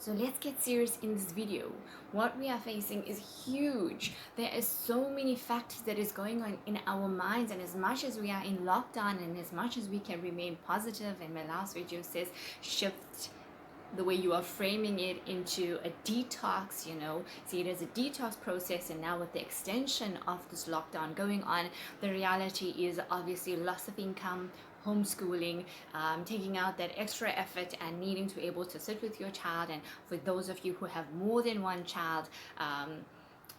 So let's get serious in this video. What we are facing is huge. There is so many factors that is going on in our minds, and as much as we are in lockdown and as much as we can remain positive, and my last video says shift the way you are framing it into a detox, see it as a detox process. And now with the extension of this lockdown going on, the reality is obviously loss of income, homeschooling, taking out that extra effort and needing to be able to sit with your child. And for those of you who have more than one child,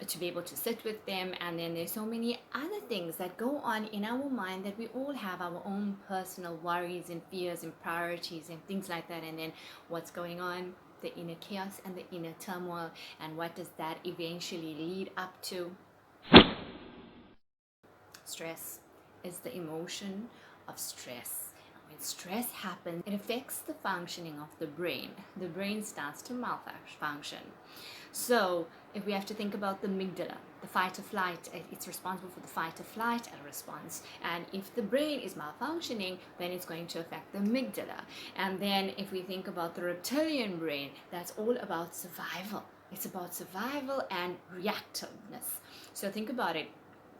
to be able to sit with them. And then there's so many other things that go on in our mind, that we all have our own personal worries and fears and priorities and things like that. And then what's going on, the inner chaos and the inner turmoil, and what does that eventually lead up to? Stress is the emotion of stress. When stress happens, it affects the functioning of the brain. The brain starts to malfunction. So if we have to think about the amygdala, the fight or flight, it's responsible for the fight or flight response. And if the brain is malfunctioning, then it's going to affect the amygdala. And then if we think about the reptilian brain, that's all about survival. It's about survival and reactiveness. So think about it.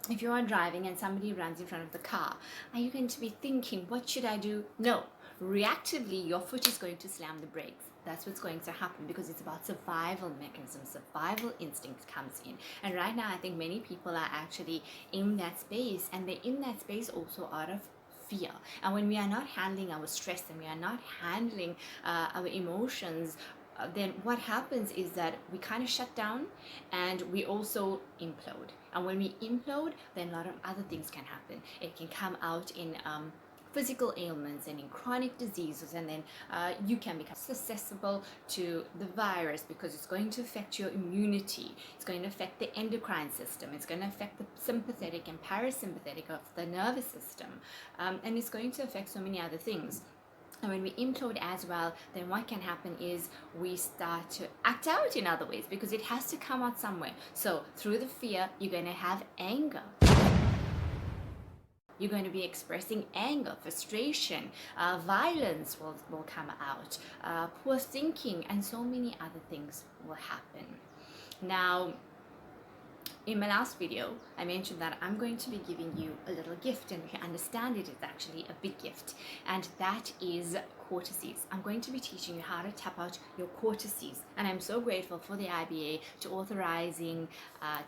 If you are driving and somebody runs in front of the car, are you going to be thinking, what should I do? No. Reactively, your foot is going to slam the brakes. That's what's going to happen, because it's about survival mechanism. Survival instinct comes in. And right now, I think many people are actually in that space, and they're in that space also out of fear. And when we are not handling our stress and we are not handling our emotions, then what happens is that we kind of shut down, and we also implode. And when we implode, then a lot of other things can happen. It can come out in physical ailments and in chronic diseases, and then you can become susceptible to the virus, because it's going to affect your immunity, it's going to affect the endocrine system, it's going to affect the sympathetic and parasympathetic of the nervous system, and it's going to affect so many other things. And when we implode as well, then what can happen is we start to act out in other ways, because it has to come out somewhere. So through the fear, you're going to have anger. You're going to be expressing anger, frustration, violence will come out, poor thinking, and so many other things will happen. Now, in my last video, I mentioned that I'm going to be giving you a little gift, and if you understand it, it's actually a big gift, and that is cortices. I'm going to be teaching you how to tap out your cortices, and I'm so grateful for the IBA to authorizing,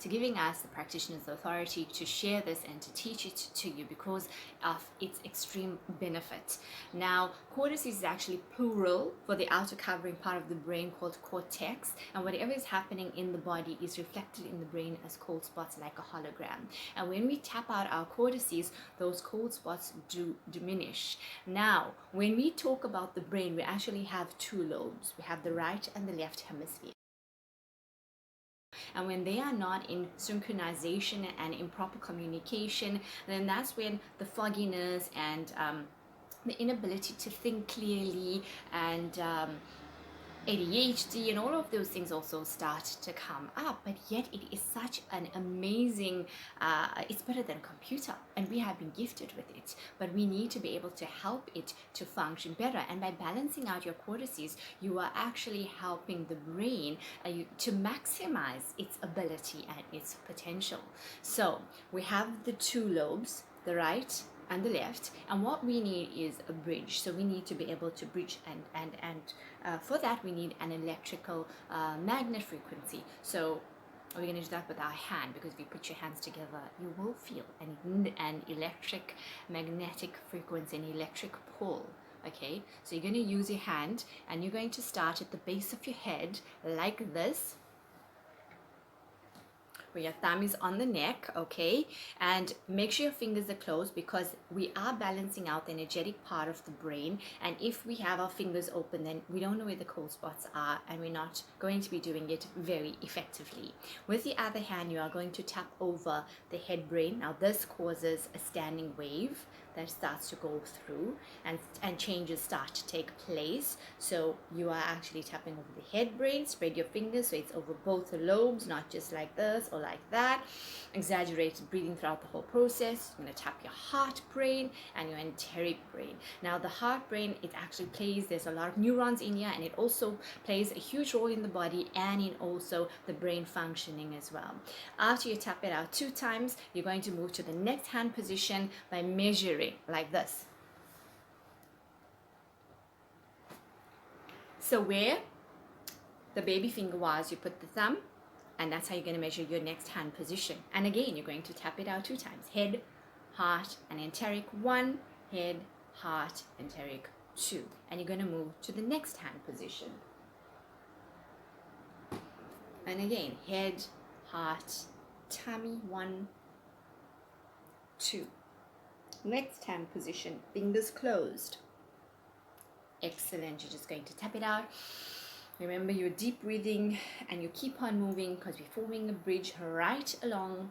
to giving us, the practitioners, the authority to share this and to teach it to you, because of its extreme benefit. Now, cortices is actually plural for the outer covering part of the brain called cortex, and whatever is happening in the body is reflected in the brain as cold spots, like a hologram. And when we tap out our cortices, those cold spots do diminish. Now, when we talk about the brain, we actually have two lobes. We have the right and the left hemisphere. And when they are not in synchronization and in proper communication, then that's when the fogginess and the inability to think clearly, and ADHD and all of those things also start to come up. But yet it is such an amazing, it's better than a computer, and we have been gifted with it, but we need to be able to help it to function better. And by balancing out your cortices, you are actually helping the brain to maximize its ability and its potential. So we have the two lobes, the right and the left, and what we need is a bridge. So we need to be able to bridge, and for that we need an electrical magnet frequency. So we're going to do that with our hand, because if you put your hands together, you will feel an electric magnetic frequency, an electric pull. Okay, so you're going to use your hand, and you're going to start at the base of your head like this, where your thumb is on the neck, okay? And make sure your fingers are closed, because we are balancing out the energetic part of the brain. And if we have our fingers open, then we don't know where the cold spots are, and we're not going to be doing it very effectively. With the other hand, you are going to tap over the head brain. Now this causes a standing wave that starts to go through, and changes start to take place. So you are actually tapping over the head brain. Spread your fingers so it's over both the lobes, not just like this, or powerful like that. Exaggerated breathing throughout the whole process. You're going to tap your heart brain and your enteric brain. Now the heart brain, it actually plays, there's a lot of neurons in here, and it also plays a huge role in the body and in also the brain functioning as well. After you tap it out 2 times, you're going to move to the next hand position by measuring like this. So where the baby finger was, you put the thumb, and that's how you're going to measure your next hand position. And again, you're going to tap it out 2 times. Head, heart, and enteric 1, head, heart, enteric 2. And you're going to move to the next hand position. And again, head, heart, tummy 1, 2. Next hand position, fingers closed. Excellent. You're just going to tap it out. Remember, you're deep breathing and you keep on moving because we're forming a bridge right along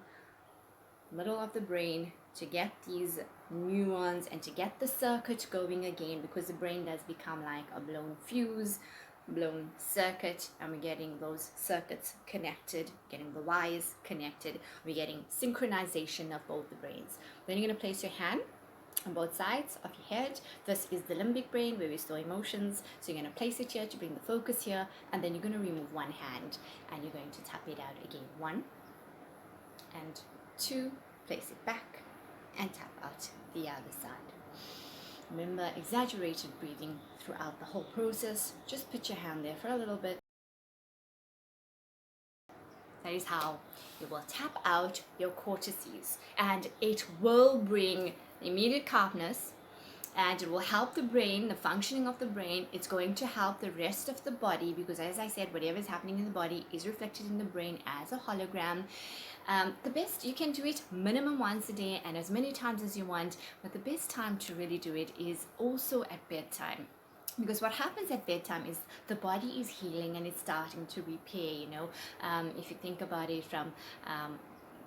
the middle of the brain to get these neurons and to get the circuit going again, because the brain does become like a blown fuse, blown circuit, and we're getting those circuits connected, getting the wires connected. We're getting synchronization of both the brains. Then you're going to place your hand on both sides of your head. This is the limbic brain where we store emotions. So you're going to place it here to bring the focus here, and then you're going to remove one hand and you're going to tap it out again. 1 and 2, place it back and tap out the other side. Remember, exaggerated breathing throughout the whole process. Just put your hand there for a little bit. That is how you will tap out your cortices, and it will bring immediate calmness, and it will help the brain, the functioning of the brain. It's going to help the rest of the body, because as I said, whatever is happening in the body is reflected in the brain as a hologram. The best, you can do it minimum once a day and as many times as you want, but the best time to really do it is also at bedtime. Because what happens at bedtime is the body is healing and it's starting to repair, if you think about it from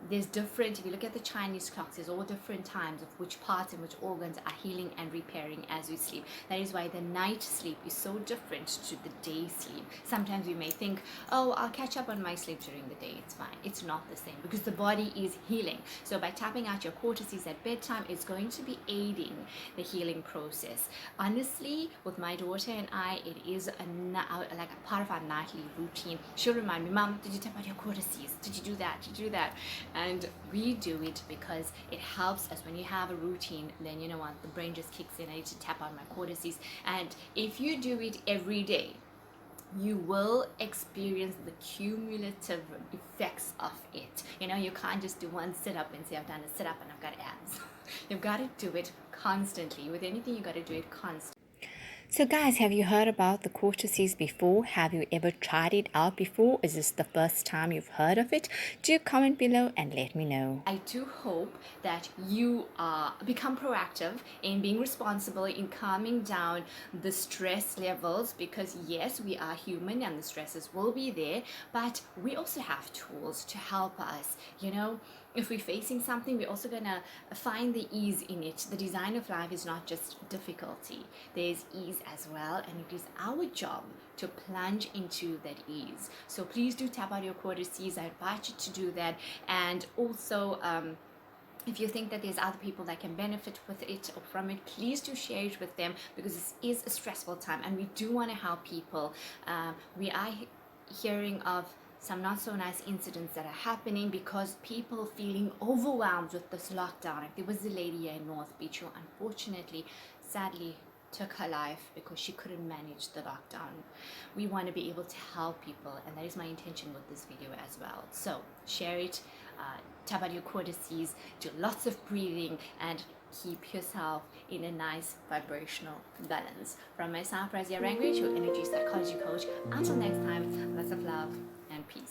there's different, if you look at the Chinese clocks, there's all different times of which parts and which organs are healing and repairing as we sleep. That is why the night sleep is so different to the day sleep. Sometimes we may think, oh, I'll catch up on my sleep during the day, it's fine. It's not the same, because the body is healing. So by tapping out your cortices at bedtime, it's going to be aiding the healing process. Honestly, with my daughter and I, it is like a part of our nightly routine. She'll remind me, Mom, did you tap out your cortices? Did you do that? Did you do that? And we do it because it helps us. When you have a routine, then you know what, the brain just kicks in. I need to tap out my cortices. And if you do it every day, you will experience the cumulative effects of it. You can't just do one sit-up and say, I've done a sit-up and I've got abs. You've got to do it constantly. With anything, you got to do it constantly. So guys, have you heard about the cortices before? Have you ever tried it out before? Is this the first time you've heard of it? Do comment below and let me know. I do hope that you become proactive in being responsible in calming down the stress levels, because yes, we are human and the stresses will be there, but we also have tools to help us. If we're facing something, we're also gonna find the ease in it. The design of life is not just difficulty, there's ease as well, and it is our job to plunge into that ease. So please do tap out your cortices. I invite you to do that. And also, if you think that there's other people that can benefit with it or from it, please do share it with them, because this is a stressful time and we do want to help people. We are hearing of some not so nice incidents that are happening because people feeling overwhelmed with this lockdown. There was a lady here in North Beach who unfortunately, sadly, took her life because she couldn't manage the lockdown. We want to be able to help people, and that is my intention with this video as well. So share it, tap out your cortices, do lots of breathing, and keep yourself in a nice vibrational balance. From myself, Razia Rangrage, your energy psychology coach. Until next time, lots of love and peace.